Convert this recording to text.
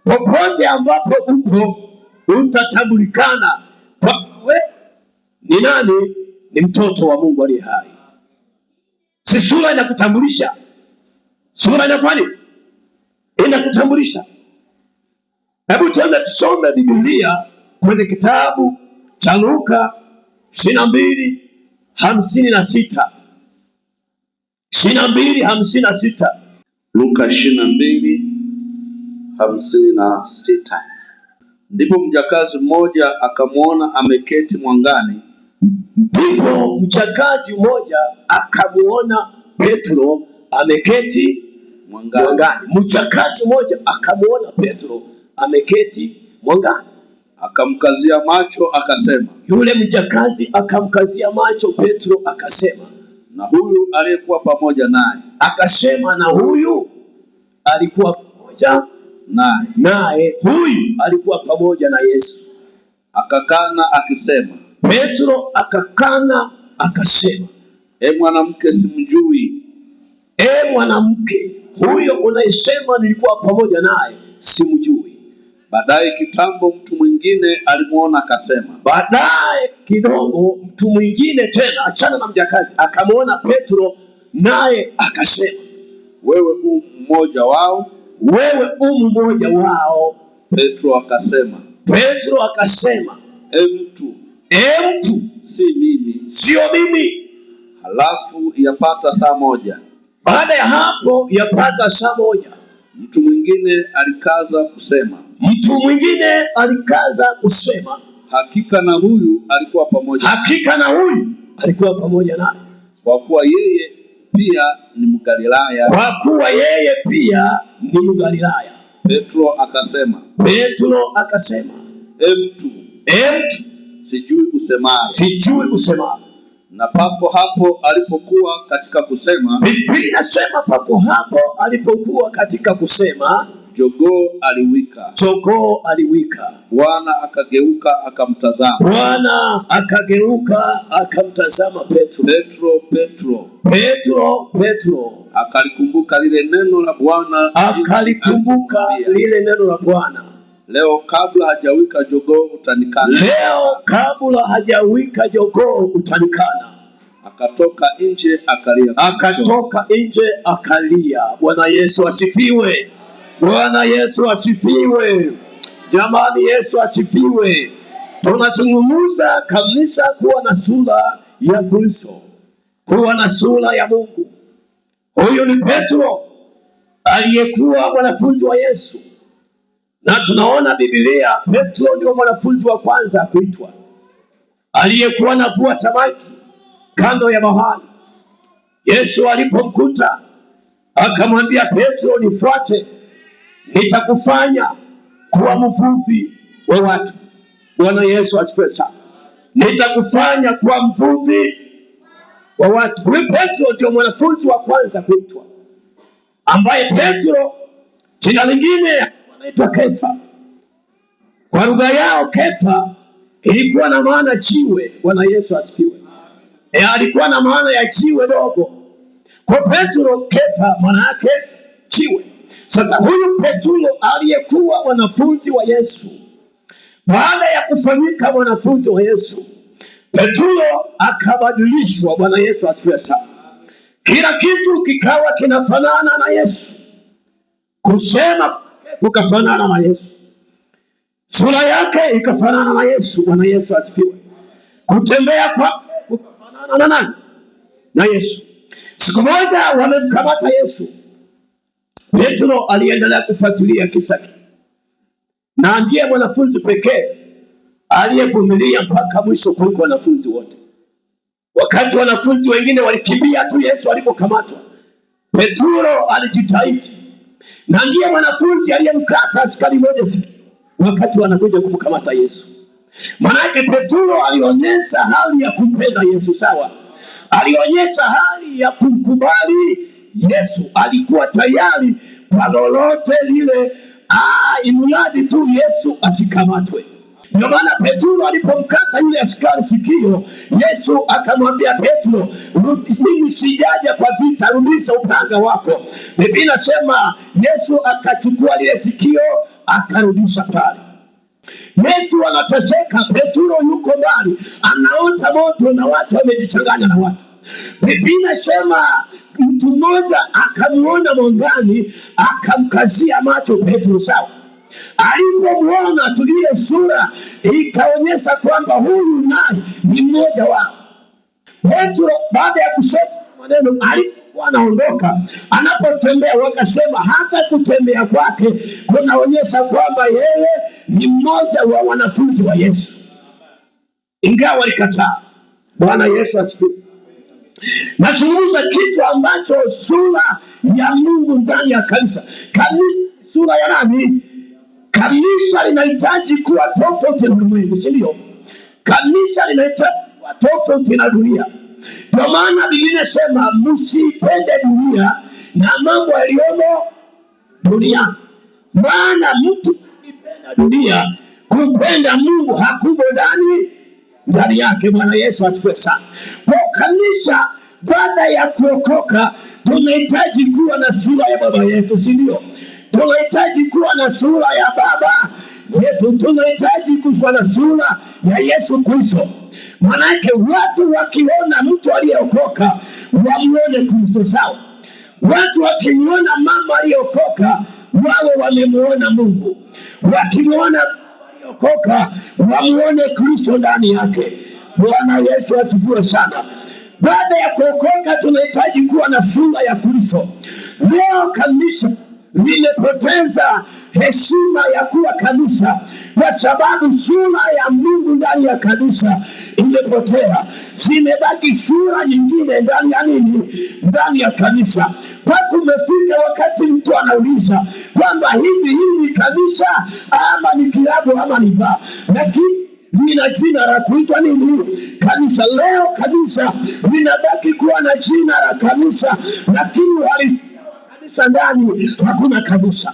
Popote ambapo upo utatambulikana kwa wewe ni nani? Ni mtoto wa Mungu aliye hai. Si sura inakutambulisha? Sura inafanya inakutambulisha. Hebu tuende tusome Biblia kwenye kitabu cha Luka 22:56. 22:56. Luka 22:56. Ndipo mjakazi mmoja akamwona ameketi mwangani. Ndipo mjakazi mmoja akamuona Petro ameketi mwangani. Mjakazi mmoja akamuona Petro ameketi mwangani. Akamkazia macho akasema. Yule mjakazi akamkazia macho Petro akasema, na huyu aliyekuwa pamoja naye. Akasema na huyu alikuwa pamoja naye. Huyu alikuwa pamoja na Yesu. Akakana akisema. Petro akakana akasema, mwanamke, simjui. Mwanamke, huyo unayesema nilikuwa pamoja naye simjui. Baadaye kitambo mtu mwingine alimuona akasema. Baadaye kidogo mtu mwingine tena, achana na mjakazi, akamwona Petro naye akasema, wewe u mmoja wao. Wewe u mmoja wao. Petro akasema. Mtu, si mimi. Sio mimi. Halafu yapata saa moja. Baada ya hapo yapata saa moja. Mtu mwingine alikaza kusema. Hakika na huyu alikuwa pamoja naye. Kwa kuwa yeye pia ni Mgalilaya. Petro akasema. Mtu, sijui usemalo. Na papo hapo alipokuwa katika kusema. Biblia inasema papo hapo alipokuwa katika kusema, jogoo aliwika. Bwana akageuka akamtazama. Petro akalikumbuka lile neno la Bwana. Leo kabla hajawika jogoo utanikana. Akatoka nje akalia. Bwana Yesu asifiwe. Jamani, Yesu asifiwe. Tunazungumza kanisa kuwa na sura ya Kristo, kuwa na sura ya Mungu. Huyu ni Petro aliyekuwa mwanafunzi wa Yesu. Na tunaona Biblia, Petro ndio mwanafunzi wa kwanza kuitwa, aliyekuwa anavua samaki kando ya bahari. Yesu alipomkuta akamwambia Petro, nifuate, nitakufanya kuwa mvuvi wa watu. Bwana Yesu asifiwe sana. Nitakufanya kuwa mvuvi wa watu. Huyu Petro ndio mwanafunzi wa kwanza kuitwa, ambaye Petro jina lingine anaitwa Kefa. Kwa lugha yao Kefa ilikuwa na maana jiwe. Bwana Yesu asifiwe. Alikuwa na maana ya jiwe dogo. Kwa Petro Kefa maana yake jiwe. Sasa huyu Petro aliyekuwa mwanafunzi wa Yesu, baada ya kufanyika mwanafunzi wa Yesu, Petro akabadilishwa. Bwana Yesu asifiwe sana. Kila kitu kikawa kinafanana na Yesu. Kusema kukafanana na Yesu. Sura yake ikafanana na Yesu. Bwana Yesu asifiwe. Kutembea kwake kukafanana na nani? Na Yesu. Siku moja wamemkamata Yesu. Petro aliendelea kufuatilia kisa, na ndiye mwanafunzi pekee aliyevumilia mpaka mwisho kuliko wanafunzi wote. Wakati wanafunzi wengine walikimbia tu Yesu alipokamatwa, Petro alijitahidi, na ndiye mwanafunzi aliyemkata askari mmoja wakati wanakuja kumkamata Yesu. Maana yake Petro alionyesha hali ya kumpenda Yesu, sawa. Alionyesha hali ya kumkubali Yesu. Alikuwa tayari kwa lolote lile, imradi tu Yesu asikamatwe. Ndio maana Petro alipomkata yule askari sikio, Yesu akamwambia Petro, mimi sijaja kwa vita, rudisha upanga wako. Biblia inasema Yesu akachukua lile sikio akarudisha pale. Yesu anateseka, Petro yuko mbali, anaota moto na watu wamejichanganya na watu. Biblia inasema mtu mmoja akamuona mwangani, akamkazia macho Petro sawa. Alipomuona tu ile sura ikaonyesha kwamba huyu naye ni mmoja wao. Petro baada ya kusema maneno, alipokuwa anaondoka, anapotembea, wakasema hata kutembea kwake kunaonyesha kwamba yeye ni mmoja wa wanafunzi wa Yesu, ingawa walikataa. Bwana Yesu asifiwe. Nazungumza kitu ambacho sura ya Mungu ndani ya kanisa. Kanisa sura ya nani? Kanisa linahitaji kuwa tofauti na ulimwengu, si ndio? Kanisa linahitaji kuwa tofauti na dunia. Kwa maana Biblia inasema msipende dunia na mambo yaliyomo dunia. Maana mtu akipenda dunia, kupenda Mungu hakumo ndani yake. Bwana Yesu asifiwe sana. Kwa kanisa baada ya kuokoka tunahitaji kuwa na sura ya baba yetu, si ndio? Tunahitaji kuwa na sura ya baba yetu, tunahitaji kuwa na sura ya Yesu Kristo. Manake watu wakiona mtu aliyeokoka wamuone Kristo sawa. Watu wakimuona mama aliyeokoka wao wamemuona Mungu. Wakimuona aliyeokoka wamuone Kristo ndani yake. Bwana Yesu asifiwe sana. Baada ya kuokoka tunahitaji kuwa na sura ya Kristo. Leo kanisa limepoteza heshima ya kuwa kanisa kwa sababu sura ya Mungu ndani ya kanisa imepotea. Zimebaki sura nyingine ndani ya nini? Ndani ya kanisa. Mpaka umefika wakati mtu anauliza kwamba hivi ni kanisa ama ni kilabu ama ni baa, lakini lina jina la kuitwa nini? Kanisa. Leo kanisa linabaki kuwa na jina la kanisa, lakini kanisa ndani hakuna kanisa.